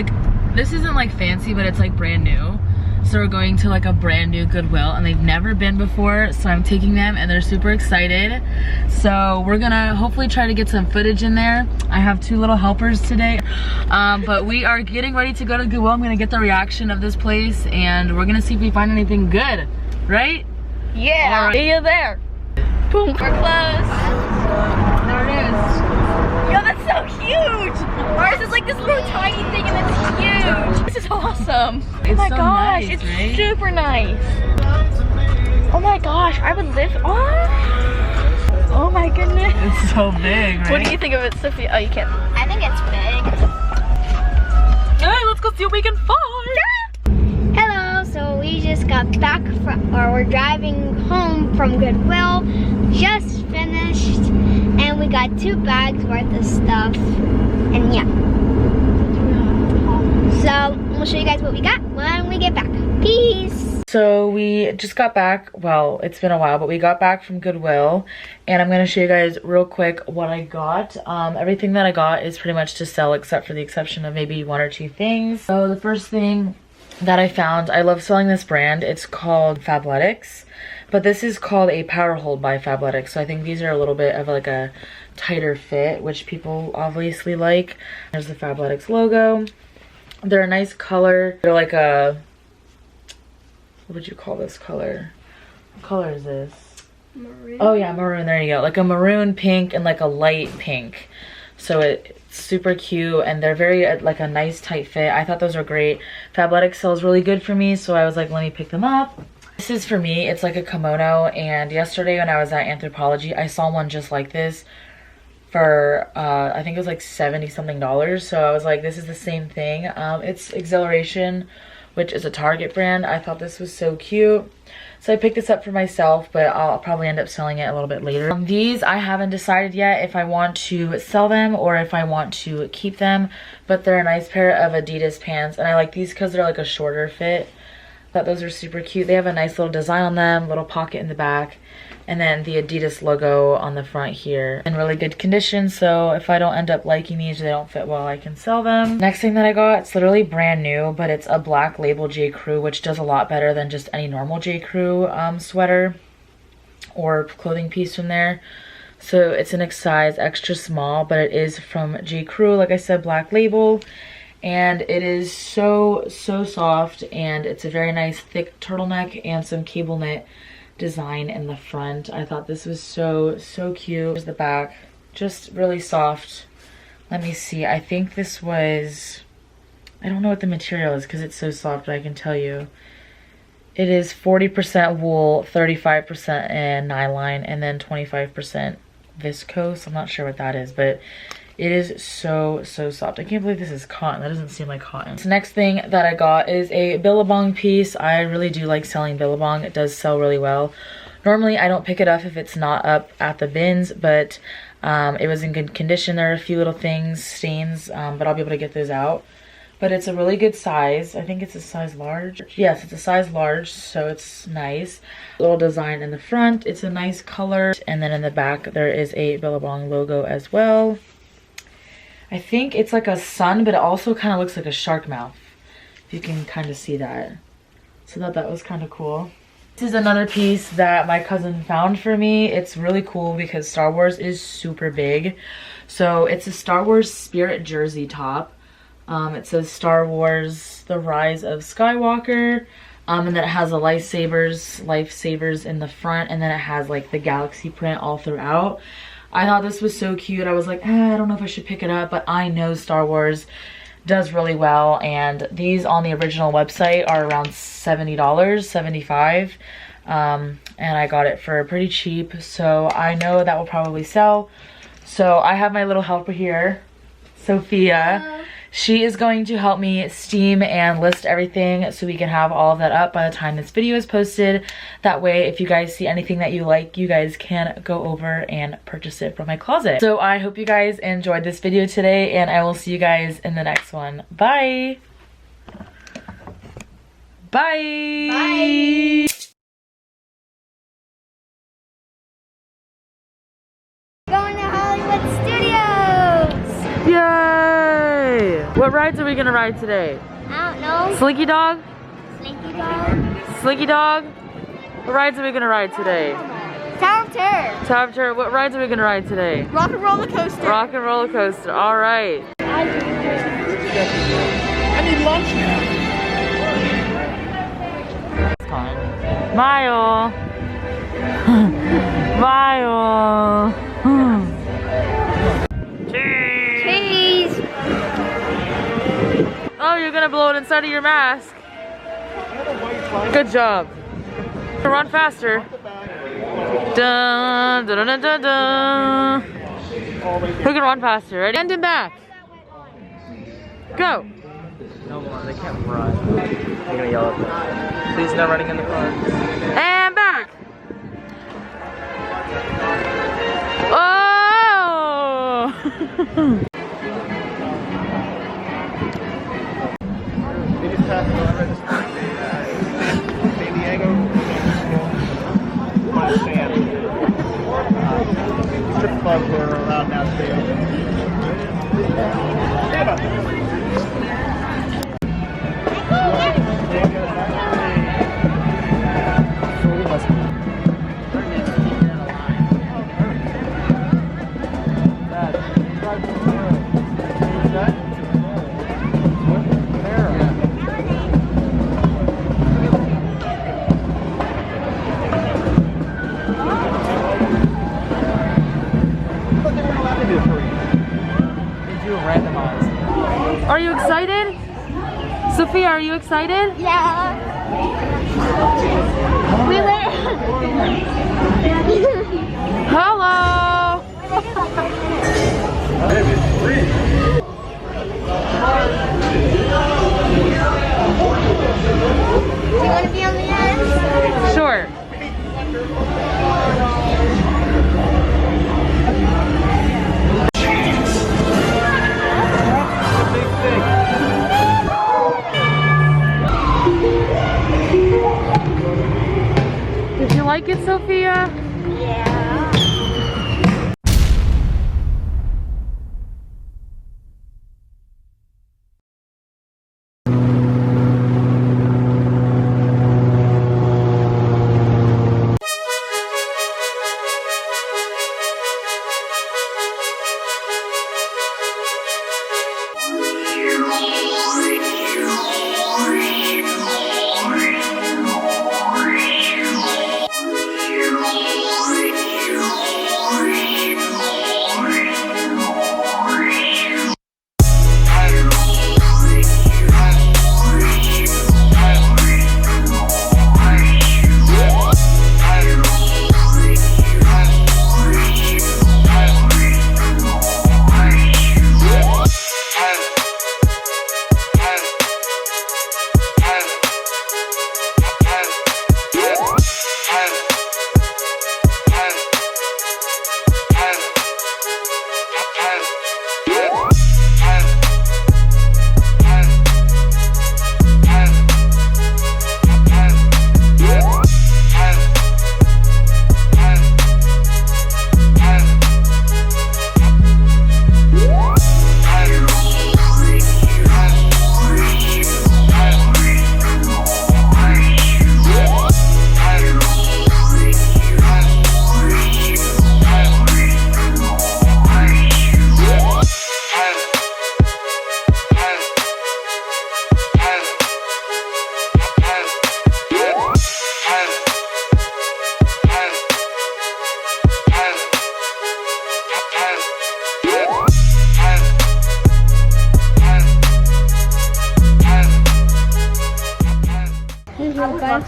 like, this isn't like fancy, but it's like brand new. So we're going to like a brand new Goodwill and they've never been before, so I'm taking them and they're super excited. So we're gonna hopefully try to get some footage in there. I have 2 little helpers today, but we are getting ready to go to Goodwill. I'm gonna get the reaction of this place and we're gonna see if we find anything good, right? Yeah, right. See you there. Boom, we're close. There it is. Yo, that's so huge! Ours is like this little tiny thing and it's huge. This is awesome. Oh my gosh, nice, it's right? super nice. Oh my gosh, I would live. Oh my goodness. It's so big, right? What do you think of it, Sophia? Oh, you can't. I think it's big. Hey, let's go see what we can find. Hello, so we just got back from, or we're driving home from Goodwill. Just finished, and we got 2 bags worth of stuff. And yeah. So we'll show you guys what we got when we get back. Peace. So we just got back, well, it's been a while, but we got back from Goodwill and I'm going to show you guys real quick what I got. Everything that I got is pretty much to sell except for the exception of maybe 1 or 2 things. So the first thing that I found, I love selling this brand. It's called Fabletics, but this is called a Power Hold by Fabletics. So I think these are a little bit of like a tighter fit, which people obviously like. There's the Fabletics logo. They're a nice color. They're like a, what would you call this color? What color is this? Maroon. Oh yeah, maroon, there you go. Like a maroon pink and like a light pink. So it's super cute and they're very like a nice tight fit. I thought those were great. Fabletics sells really good for me, so I was like, let me pick them up. This is for me, it's like a kimono, and yesterday when I was at Anthropologie, I saw one just like this for I think it was like $70 something. So I was like, this is the same thing. It's Exhilaration, which is a Target brand. I thought this was so cute, so I picked this up for myself, but I'll probably end up selling it a little bit later. These I haven't decided yet if I want to sell them or if I want to keep them, but they're a nice pair of Adidas pants and I like these because they're like a shorter fit. Thought those are super cute. They have a nice little design on them, little pocket in the back, and then the Adidas logo on the front here. In really good condition, so if I don't end up liking these, they don't fit well, I can sell them. Next thing that I got, it's literally brand new, but it's a black label J. Crew, which does a lot better than just any normal J. Crew sweater or clothing piece from there. So it's in a size extra small, but it is from J. Crew, like I said, black label. And it is so soft, and it's a very nice thick turtleneck and some cable knit design in the front. I thought this was so cute. Here's the back, just really soft. Let me see, I think this was, I don't know what the material is because it's so soft, but I can tell you it is 40% wool, 35% nylon, and then 25% viscose. I'm not sure what that is, but it is so soft. I can't believe this is cotton. That doesn't seem like cotton. The next thing that I got is a Billabong piece. I really do like selling Billabong. It does sell really well. Normally I don't pick it up if it's not up at the bins, but it was in good condition. There are a few little things, stains, but I'll be able to get those out. But it's a really good size. I think it's a size large. Yes, it's a size large, so it's nice. Little design in the front. It's a nice color. And then in the back there is a Billabong logo as well. I think it's like a sun, but it also kind of looks like a shark mouth, if you can kind of see that. So that was kind of cool. This is another piece that my cousin found for me. It's really cool because Star Wars is super big. So it's a Star Wars Spirit jersey top. It says Star Wars The Rise of Skywalker. And then it has the lifesavers in the front, and then it has like the galaxy print all throughout. I thought this was so cute. I was like, I don't know if I should pick it up, but I know Star Wars does really well, and these on the original website are around $70, $75, and I got it for pretty cheap, so I know that will probably sell. So I have my little helper here, Sophia. Hello. She is going to help me steam and list everything so we can have all of that up by the time this video is posted. That way, if you guys see anything that you like, you guys can go over and purchase it from my closet. So I hope you guys enjoyed this video today, and I will see you guys in the next one. Bye! Bye! Bye! Going to Hollywood Studios! Yay! What rides are we gonna ride today? I don't know. Slinky Dog? Slinky Dog. Slinky Dog? What rides are we gonna ride today? Tower of Terror. Tower of Terror. What rides are we gonna ride today? Rock and roller coaster. Rock and roller coaster. All right. I need lunch now. Mile. Mile. Cheese. Oh, you're gonna blow it inside of your mask. Good job. Run faster. Dun, dun, dun, dun, dun. Who can run faster? Ready? And in back. Go. No more, they can't run. They're gonna yell at them. Please no running in the car. And back. Oh! They just passed me over this morning. San Diego. On sand. Strip clubs were allowed now to stay open. Stand up. Are you excited? Sophia, are you excited? Yeah. We Hello! Do you want to be on the end? Sure. Did you like it, Sophia? Yeah.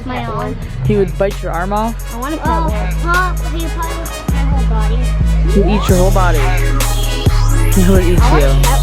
My arm. He would bite your arm off? I want to pet one. He probably would pet my whole body. He'd eat your whole body. He would eat I want you. to pet